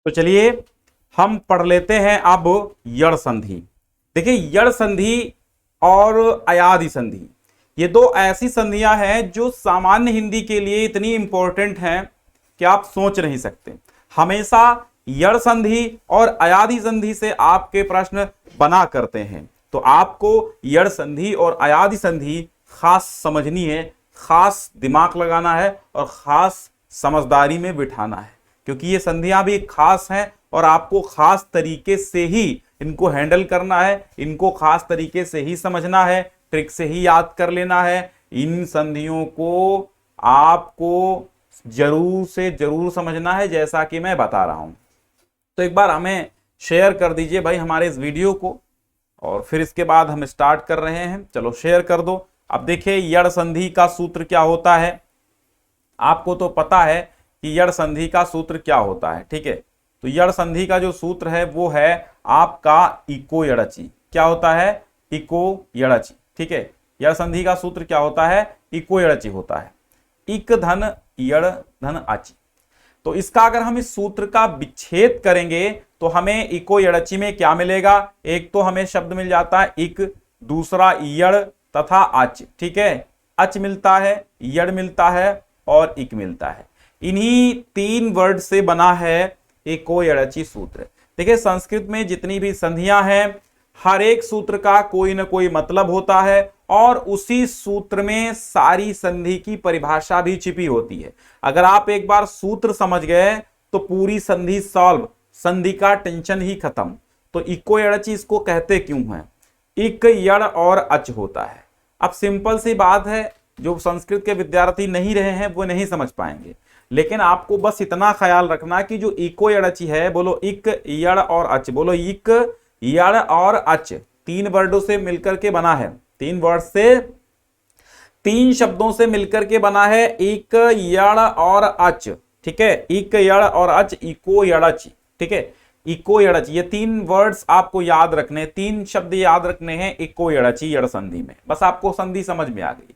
तो चलिए हम पढ़ लेते हैं अब यड़ संधि। देखिए, यड़ संधि और अयादि संधि ये दो ऐसी संधियां हैं जो सामान्य हिंदी के लिए इतनी इंपॉर्टेंट हैं कि आप सोच नहीं सकते। हमेशा यड़ संधि और अयादि संधि से आपके प्रश्न बना करते हैं, तो आपको यड़ संधि और अयादि संधि खास समझनी है, खास दिमाग लगाना है और खास समझदारी में बिठाना है, क्योंकि ये संधियां भी खास हैं और आपको खास तरीके से ही इनको हैंडल करना है, इनको खास तरीके से ही समझना है, ट्रिक से ही याद कर लेना है। इन संधियों को आपको जरूर से जरूर समझना है जैसा कि मैं बता रहा हूं। तो एक बार हमें शेयर कर दीजिए भाई हमारे इस वीडियो को, और फिर इसके बाद हम स्टार्ट कर रहे हैं। चलो शेयर कर दो। अब देखिए, यड़ संधि का सूत्र क्या होता है, आपको तो पता है कि यड़ संधि का सूत्र क्या होता है, ठीक है। तो यड़ संधि का जो सूत्र है वो है आपका इको यड़चि। क्या होता है? इको यड़चि, ठीक है। यड़ संधि का सूत्र क्या होता है? इको यड़चि होता है। इक धन यड़ धन अचि। तो इसका अगर हम इस सूत्र का विच्छेद करेंगे तो हमें इको यड़चि में क्या मिलेगा? एक तो हमें शब्द मिल जाता है इक, दूसरा यड़ तथा अच, ठीक है। अच मिलता है, यड़ मिलता है और इक मिलता है। इन्हीं तीन वर्ड से बना है इको यड़चि सूत्र। देखिए, संस्कृत में जितनी भी संधियां हैं हर एक सूत्र का कोई ना कोई मतलब होता है और उसी सूत्र में सारी संधि की परिभाषा भी छिपी होती है। अगर आप एक बार सूत्र समझ गए तो पूरी संधि सॉल्व, संधि का टेंशन ही खत्म। तो इको यड़चि इसको कहते क्यों हैं? इक, यड़ और अच होता है। अब सिंपल सी बात है, जो संस्कृत के विद्यार्थी नहीं रहे हैं वो नहीं समझ पाएंगे, लेकिन आपको बस इतना ख्याल रखना कि जो इको यड़चि है, बोलो इक, यड़ और अच, बोलो इक, यड़ और अच, तीन वर्डों से मिलकर के बना है, तीन वर्ड से, तीन शब्दों से मिलकर के बना है इक, यड़ और अच, ठीक है। इक, यड़ और अच, इको यड़चि, ठीक है। इको यड़चि, ये तीन वर्ड्स आपको याद रखने, तीन शब्द याद रखने हैं इको यड़चि यड़ संधि में। बस आपको संधि समझ में आ गई।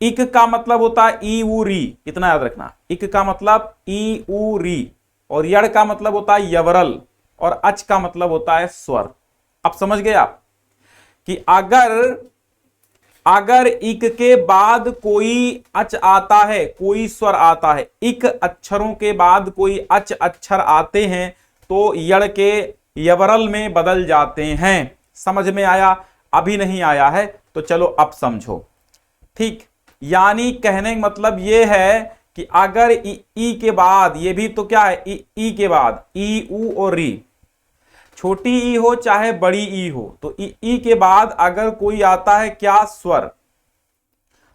इक का मतलब होता है ई उ री, इतना याद रखना। इक का मतलब ई उ री, और यड़ का मतलब होता है यवरल, और अच का मतलब होता है स्वर। अब समझ गए आप कि अगर इक के बाद कोई अच आता है, कोई स्वर आता है, इक अक्षरों के बाद कोई अच अक्षर आते हैं तो यड़ के यवरल में बदल जाते हैं। समझ में आया? अभी नहीं आया है तो चलो अब समझो, ठीक। यानी कहने का मतलब यह है कि अगर ई के बाद, ये भी तो क्या है, ई के बाद ई उ और री, छोटी ई हो चाहे बड़ी ई हो, तो ई के बाद अगर कोई आता है क्या? स्वर।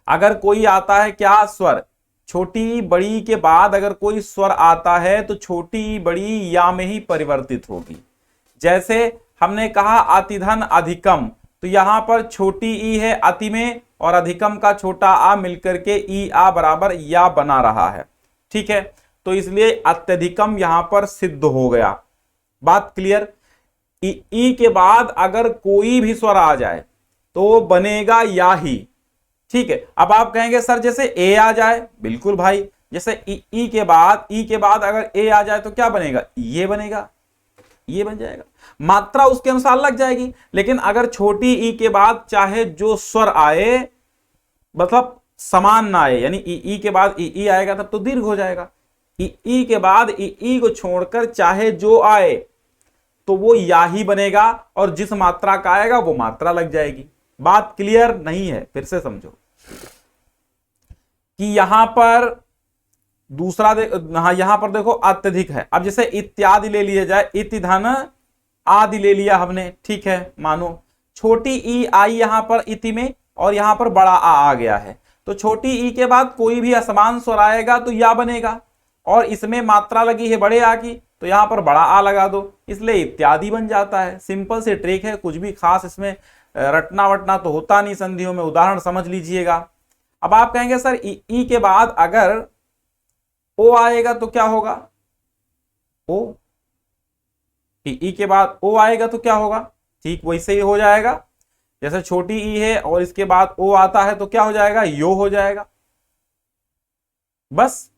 अगर कोई आता है क्या? स्वर। छोटी बड़ी के बाद अगर कोई स्वर आता है तो छोटी बड़ी या में ही परिवर्तित होगी। जैसे हमने कहा अतिधन अधिकम, तो यहां पर छोटी ई है अति में और अधिकम का छोटा आ मिलकर के ई आ बराबर या बना रहा है, ठीक है। तो इसलिए अत्यधिकम यहां पर सिद्ध हो गया। बात क्लियर? ई के बाद अगर कोई भी स्वर आ जाए तो बनेगा या ही, ठीक है। अब आप कहेंगे सर जैसे ए आ जाए, बिल्कुल भाई, जैसे ई के बाद अगर ए आ जाए तो क्या बनेगा? ये बनेगा, ये बन जाएगा, मात्रा उसके अनुसार लग जाएगी। लेकिन अगर छोटी ई के बाद चाहे जो स्वर आए, मतलब समान ना आए, यानी ई के बाद ई आएगा तब तो दीर्घ हो जाएगा। ई के बाद ई को छोड़कर चाहे जो आए तो वो या ही बनेगा, और जिस मात्रा का आएगा वो मात्रा लग जाएगी। बात क्लियर नहीं है? फिर से समझो कि यहां पर दूसरा यहां पर देखो अत्यधिक है। अब जैसे इत्यादि ले लिया जाए, इति धन आदि ले लिया हमने, ठीक है। मानो छोटी ई आई यहां पर इति में और यहां पर बड़ा आ गया है, तो छोटी ई के बाद कोई भी असमान स्वर आएगा तो या बनेगा, और इसमें मात्रा लगी है बड़े आ की तो यहां पर बड़ा आ लगा दो, इसलिए इत्यादि बन जाता है। सिंपल से ट्रिक है, कुछ भी खास इसमें रटना वटना तो होता नहीं संधियों में। उदाहरण समझ लीजिएगा। अब आप कहेंगे सर ई के बाद अगर ओ आएगा तो क्या होगा? ओ, ई के बाद ओ आएगा तो क्या होगा? ठीक वैसे ही हो जाएगा, जैसे छोटी ई है और इसके बाद ओ आता है तो क्या हो जाएगा? यो हो जाएगा। बस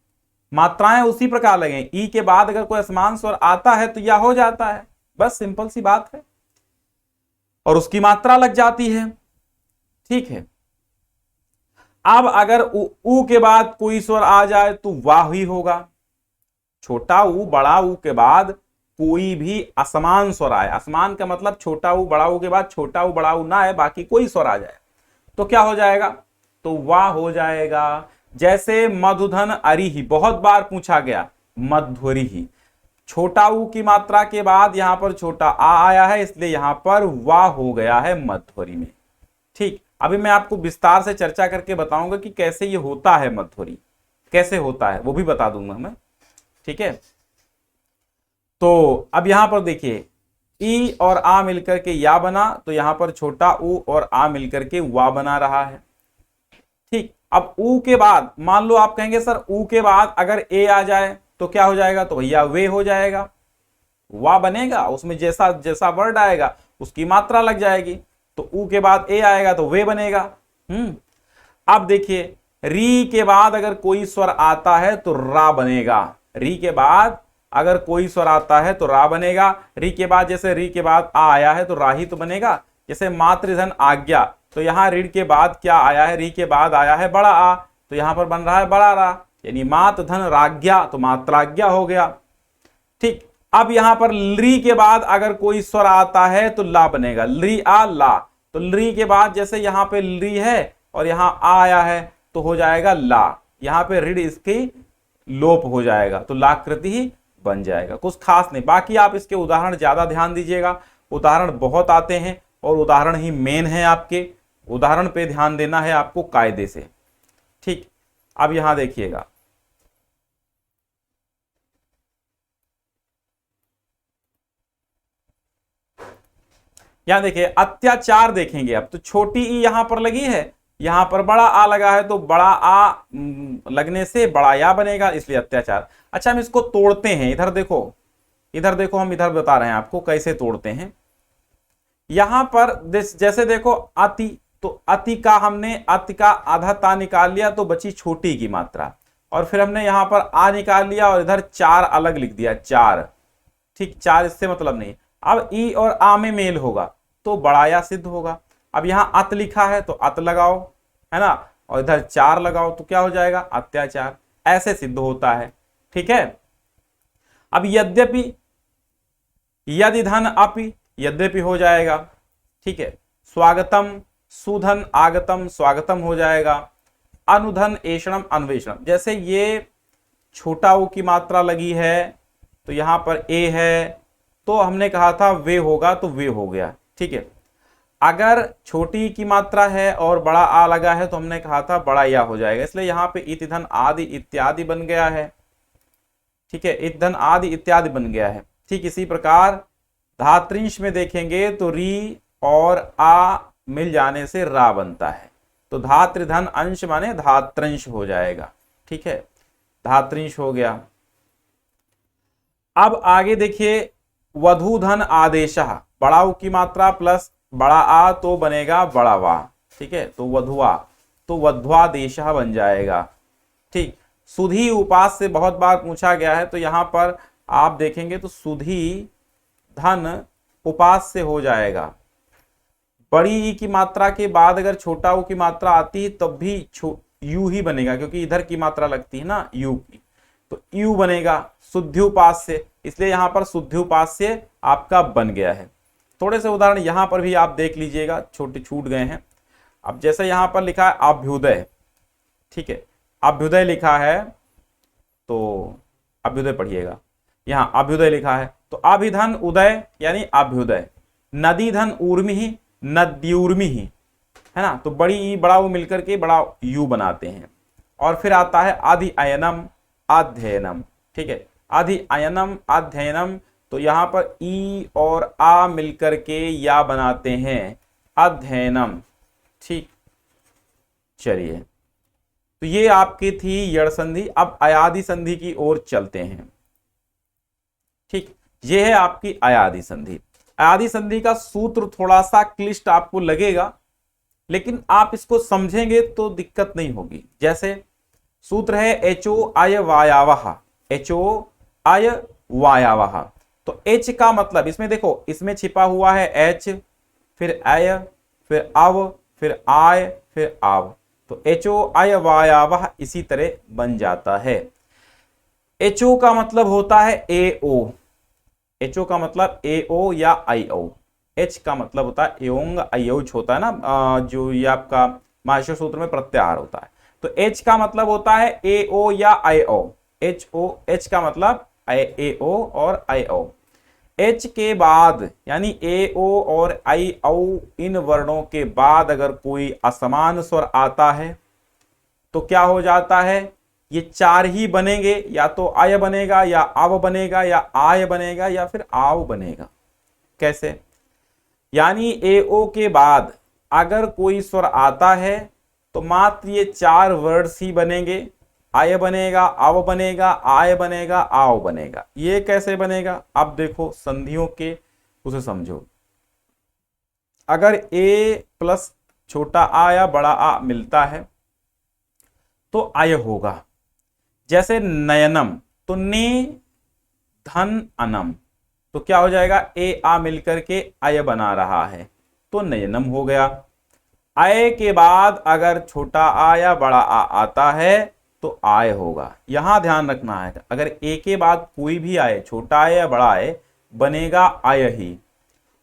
मात्राएं उसी प्रकार लगे, ई के बाद अगर कोई असमान स्वर आता है तो या हो जाता है, बस सिंपल सी बात है, और उसकी मात्रा लग जाती है। ठीक है, अब अगर ऊ के बाद कोई स्वर आ जाए तो वाह ही होगा। छोटा ऊ बड़ा ऊ के बाद कोई भी असमान स्वर आए, असमान का मतलब छोटा ऊ बड़ा ऊ के बाद छोटा ऊ बड़ा ऊ ना आए, बाकी कोई स्वर आ जाए तो क्या हो जाएगा, तो वाह हो जाएगा। जैसे मधुधन अरिहि, बहुत बार पूछा गया, मध्वरिहि, छोटा ऊ की मात्रा के बाद यहां पर छोटा आ आया है, इसलिए यहां पर वाह हो गया है मध्वरि में। ठीक, अभी मैं आपको विस्तार से चर्चा करके बताऊंगा कि कैसे ये होता है, मध्वरि कैसे होता है वो भी बता दूंगा मैं। ठीक है, तो अब यहां पर देखिए ई और आ मिलकर के या बना, तो यहां पर छोटा ऊ और आ मिलकर के वा बना रहा है। ठीक, अब ऊ के बाद मान लो आप कहेंगे सर ऊ के बाद अगर ए आ जाए तो क्या हो जाएगा, तो भैया वे हो जाएगा, वा बनेगा, उसमें जैसा जैसा वर्ड आएगा उसकी मात्रा लग जाएगी, तो ऊ के बाद ए आएगा तो वे बनेगा। अब देखिए री के बाद अगर कोई स्वर आता है तो रा बनेगा, री के बाद अगर कोई स्वर आता है तो रा बनेगा, री के बाद जैसे री के बाद आ आया है तो रा ही तो बनेगा। जैसे मातृधन आज्ञा, तो यहां ऋण के बाद क्या आया है, री के बाद आया है बड़ा आ, तो यहां पर बन रहा है बड़ा रा, यानी मात धन राज्ञा, तो मात्राज्ञा हो गया। ठीक, अब यहां पर ली के बाद अगर कोई स्वर आता है तो ला बनेगा, ली आ ला, तो ली के बाद जैसे यहां पे ली है और यहां आ आया है तो हो जाएगा ला, यहां पे ऋण इसकी लोप हो जाएगा, तो लाकृति ही बन जाएगा, कुछ खास नहीं। बाकी आप इसके उदाहरण ज्यादा ध्यान दीजिएगा, उदाहरण बहुत आते हैं और उदाहरण ही मेन है, आपके उदाहरण पे ध्यान देना है आपको कायदे से। ठीक, अब यहां देखिएगा यहां देखिए अत्याचार देखेंगे अब, तो छोटी ई यहां पर लगी है, यहां पर बड़ा आ लगा है, तो बड़ा आ लगने से बड़ा या बनेगा, इसलिए अत्याचार। अच्छा हम इसको तोड़ते हैं, इधर देखो, इधर देखो, हम इधर बता रहे हैं आपको कैसे तोड़ते हैं। यहां पर जैसे देखो अति, तो अति का हमने अति का आधा ता निकाल लिया तो बची छोटी की मात्रा, और फिर हमने यहां पर आ निकाल लिया और इधर चार अलग लिख दिया, चार। ठीक, चार इससे मतलब नहीं। अब ई और आ में मेल होगा तो बड़ाया सिद्ध होगा। अब यहां अत लिखा है तो अत लगाओ, है ना, और इधर चार लगाओ तो क्या हो जाएगा, अत्याचार, ऐसे सिद्ध होता है। ठीक है, अब यद्यपि, यदि धन अपि, यद्यपि हो जाएगा। ठीक है, स्वागतम, सुधन आगतम, स्वागतम हो जाएगा। अनुधन एषणम, अन्वेषणम, जैसे ये छोटा ऊ की मात्रा लगी है तो यहां पर ए है, तो हमने कहा था वे होगा तो वे हो गया। ठीक है, अगर छोटी की मात्रा है और बड़ा आ लगा है तो हमने कहा था बड़ा या हो जाएगा, इसलिए यहां पे इति धन आदि इत्यादि बन गया है। ठीक है, इति धन आदि इत्यादि बन गया है। ठीक इसी प्रकार धात्रिंश में देखेंगे तो री और आ मिल जाने से रा बनता है, तो धात्रिधन अंश माने धात्रंश हो जाएगा। ठीक है, धात्रिंश हो गया। अब आगे देखिए वधूधन आदेशः, बड़ा ऊ की मात्रा प्लस बड़ा आ तो बनेगा बड़ा वा। ठीक है, तो वधुआ, तो वध्वादेशः बन जाएगा। ठीक, सुधी उपास से बहुत बार पूछा गया है, तो यहां पर आप देखेंगे तो सुधी धन उपास से हो जाएगा। बड़ी ई की मात्रा के बाद अगर छोटा ऊ की मात्रा आती है तब भी यू ही बनेगा, क्योंकि इधर की मात्रा लगती है ना यू की, तो यू बनेगा शुद्ध्युपास्य, इसलिए यहां पर शुद्ध्युपास्य आपका बन गया है। थोड़े से उदाहरण यहां पर भी आप देख लीजिएगा, छोटे छूट गए हैं। अब जैसे यहां पर लिखा है अभ्युदय, ठीक है, अभ्युदय लिखा है तो अभ्युदय पढ़िएगा, यहां अभ्युदय लिखा है तो अभिधन उदय यानी अभ्युदय। नदी धन ऊर्मि ही, नद्यूर्मि ही, है ना, तो बड़ी ई बड़ा वो मिलकर के बड़ा यू बनाते हैं। और फिर आता है आदि अयनम अध्ययनम। ठीक है, आदि अयनम अध्ययनम, तो यहां पर ई और आ मिलकर के या बनाते हैं अध्ययनम। ठीक, चलिए, तो ये आपकी थी यड़ संधि। अब अयादि संधि की ओर चलते हैं। ठीक, ये है आपकी अयादि संधि। अयादि संधि का सूत्र थोड़ा सा क्लिष्ट आपको लगेगा, लेकिन आप इसको समझेंगे तो दिक्कत नहीं होगी। जैसे सूत्र है एचो आय वायावह, एचो आय वायावह। तो एच का मतलब इसमें देखो, इसमें छिपा हुआ है एच, फिर आय, फिर अव, फिर आय, फिर आव, तो एचो आय वायावह इसी तरह बन जाता है। एचओ का मतलब होता है एओ, एचओ का मतलब एओ या आईओ। एच का मतलब होता है एओंग आयोच होता है ना, जो ये आपका महाश्य सूत्र में प्रत्याहार होता है। तो एच का मतलब होता है एओ या आईओ, एच ओ, एच का मतलब एओ और आईओ। एच के बाद यानी एओ और आईओ इन वर्णों के बाद अगर कोई असमान स्वर आता है तो क्या हो जाता है, ये चार ही बनेंगे, या तो आय बनेगा या आव बनेगा या आय बनेगा या फिर आव बनेगा। कैसे, यानी एओ के बाद अगर कोई स्वर आता है तो मात्र ये चार वर्ड्स ही बनेंगे, आय बनेगा, आव बनेगा, आय बनेगा, आव बनेगा। ये कैसे बनेगा, अब देखो संधियों के उसे समझो। अगर ए प्लस छोटा आ या बड़ा आ मिलता है तो आय होगा। जैसे नयनम, तो ने धन अनम, तो क्या हो जाएगा, ए आ मिलकर के आय बना रहा है तो नयनम हो गया। आय के बाद अगर छोटा आ या बड़ा आ आता है तो आय होगा। यहां ध्यान रखना है, अगर ए के बाद कोई भी आए, छोटा आय या बड़ा आय, बनेगा आय ही।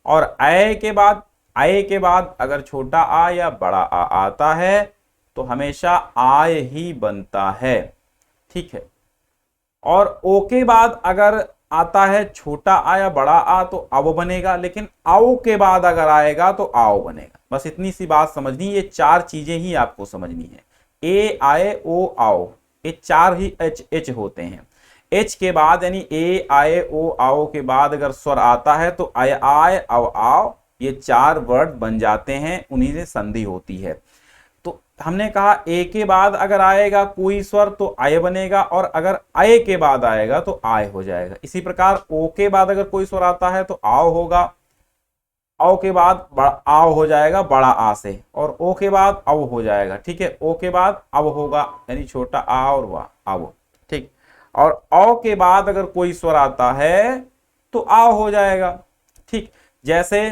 और आय के बाद अगर छोटा आ या बड़ा आ आता है तो हमेशा आय ही बनता है, ठीक है। और ओ के बाद अगर आता है छोटा आ या बड़ा आ तो अव बनेगा, लेकिन आओ के बाद अगर आएगा तो आओ बनेगा। बस इतनी सी बात समझनी, ये चार चीजें ही आपको समझनी है। ए आए ओ आओ, ये चार ही एच एच होते हैं। एच के बाद यानी ए आए ओ आओ के बाद अगर स्वर आता है तो आय आय अव आओ, ये चार वर्ड बन जाते हैं, उन्हीं से संधि होती है। तो हमने कहा ए के बाद अगर आएगा कोई स्वर तो आय बनेगा, और अगर आय के बाद आएगा तो आय हो जाएगा। इसी प्रकार ओ के बाद अगर कोई स्वर आता है तो आओ होगा, औ के बाद आओ हो जाएगा बड़ा आ से, और ओ के बाद अव हो जाएगा, ठीक है। ओ के बाद अव होगा यानी छोटा आ और वाह अव, ठीक। और औ के बाद अगर कोई स्वर आता है तो आओ हो जाएगा, ठीक। जैसे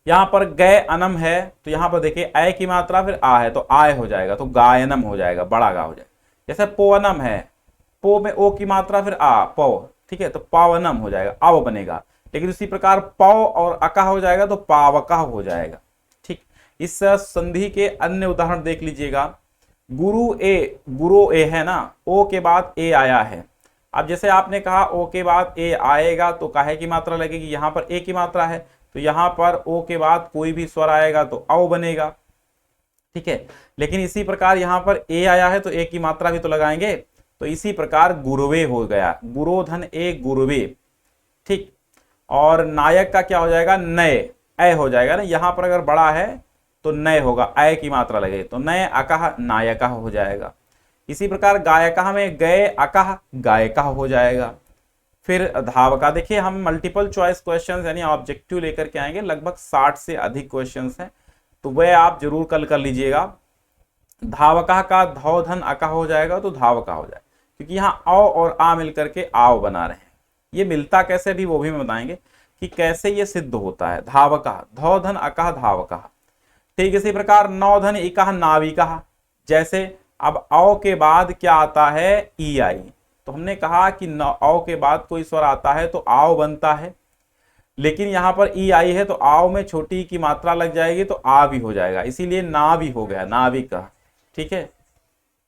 यहां पर गय अनम है तो यहां पर देखिए अय की मात्रा फिर आ है तो आय हो जाएगा, तो गायनम हो जाएगा, बड़ा गा हो जाएगा। जैसे पोवनम है, पो में ओ की मात्रा फिर आ, पौ, ठीक है, तो पावनम हो जाएगा, आव बनेगा। लेकिन इसी प्रकार पौ और अका हो जाएगा तो पावका हो जाएगा, ठीक। इस संधि के अन्य उदाहरण देख लीजिएगा। गुरु ए है ना, ओ के बाद ए आया है। अब जैसे आपने कहा ओ के बाद ए आएगा तो काहे की मात्रा लगेगी, यहां पर ए की मात्रा है तो यहां पर ओ के बाद कोई भी स्वर आएगा तो औ बनेगा, ठीक है। लेकिन इसी प्रकार यहां पर ए आया है तो ए की मात्रा भी तो लगाएंगे, तो इसी प्रकार गुरुवे हो गया, गुरोधन ए गुरुवे, ठीक। और नायक का क्या हो जाएगा, नय, अय हो जाएगा ना, यहां पर अगर बड़ा है तो नय होगा, अय की मात्रा लगे तो नय अकह नायकः हो जाएगा। इसी प्रकार गायकः में गए अकह गायकः हो जाएगा। फिर धावका, देखिए हम मल्टीपल चॉइस क्वेश्चंस यानी ऑब्जेक्टिव लेकर के आएंगे, लगभग 60 से अधिक क्वेश्चंस हैं, तो वह आप जरूर कल कर लीजिएगा। धावका का धौ धन अका हो जाएगा तो धावका हो जाएगा, क्योंकि यहाँ औ और आ मिलकर के आव बना रहे हैं। ये मिलता कैसे भी वो भी हम बताएंगे कि कैसे ये सिद्ध होता है। धावका, धौ धन अका धावका, ठीक। इसी प्रकार नौ धन इका नाविका। जैसे अब औ के बाद क्या आता है, ई आई, तो हमने कहा कि औ के बाद कोई स्वर आता है तो आव बनता है, लेकिन यहां पर ई आई है तो आव में छोटी की मात्रा लग जाएगी तो आ भी हो जाएगा, इसीलिए ना भी हो गया, नाविका, ठीक है,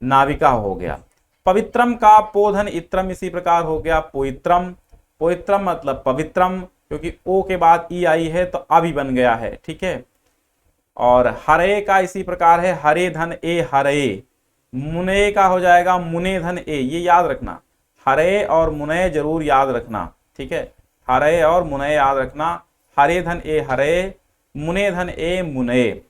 नाविका हो गया। पवित्रम का पोधन इत्रम इसी प्रकार हो गया पोइत्रम, पोइत्रम मतलब पवित्रम, क्योंकि ओ के बाद ई आई है तो आ भी बन गया है, ठीक है। और हरे का इसी प्रकार है, हरे धन ए हरे, मुने का हो जाएगा मुने धन ए, ये याद रखना, हरे और मुने जरूर याद रखना, ठीक है, हरे और मुने याद रखना, हरे धन ए हरे, मुने धन ए मुने।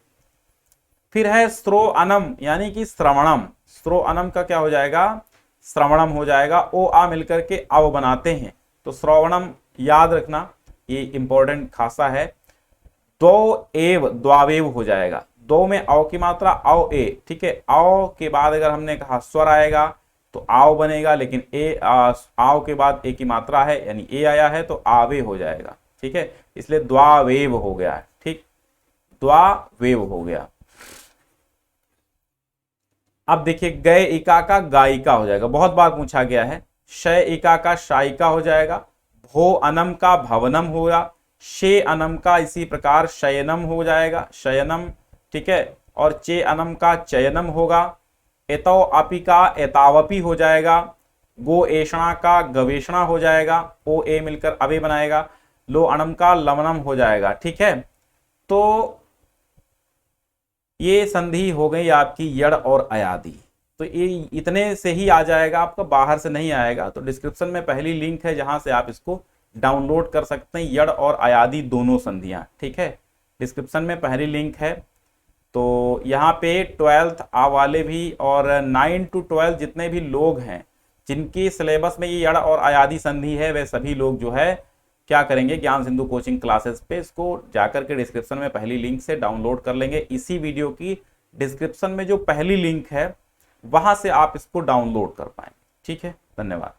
फिर है स्त्रो अनम यानी कि श्रवणम, स्त्रो अनम का क्या हो जाएगा, श्रवणम हो जाएगा, ओ आ मिलकर के अव बनाते हैं तो श्रवणम याद रखना, ये इंपॉर्टेंट खासा है। दो एव द्वावेव हो जाएगा, दो में औ की मात्रा औ ए, ठीक है। औ के बाद अगर हमने कहा स्वर आएगा तो आओ बनेगा, लेकिन आओ के बाद ए की मात्रा है यानी ए आया है तो आवे हो जाएगा, ठीक है। इसलिए द्वावेव हो गया है, ठीक, द्वावेव हो गया। अब देखिए गए इका का गायिका हो जाएगा, बहुत बार पूछा गया है। शय इका का शायिका हो जाएगा। भो अनम का भवनम होगा। शे अनम का इसी प्रकार शयनम हो जाएगा, शयनम, ठीक है। और चे अनम का चयनम होगा। एतौ अपि का एतावपि हो जाएगा। गो एषणा का गवेषणा हो जाएगा, ओ ए मिलकर अवे बनाएगा। लो अणम का लवनम हो जाएगा, ठीक है। तो ये संधि हो गई आपकी यड़ और अयादि। तो ये इतने से ही आ जाएगा, आपका बाहर से नहीं आएगा। तो डिस्क्रिप्शन में पहली लिंक है जहां से आप इसको डाउनलोड कर सकते हैं, यड़ और अयादि दोनों संधियां, ठीक है। डिस्क्रिप्शन में पहली लिंक है। तो यहाँ पे 12th आ वाले भी और 9 to 12 जितने भी लोग हैं जिनकी सिलेबस में ये यड़ और अयादि संधि है, वे सभी लोग जो है क्या करेंगे, ज्ञान सिंधु कोचिंग क्लासेस पे इसको जाकर के डिस्क्रिप्शन में पहली लिंक से डाउनलोड कर लेंगे। इसी वीडियो की डिस्क्रिप्शन में जो पहली लिंक है वहां से आप इसको डाउनलोड कर पाएंगे, ठीक है। धन्यवाद।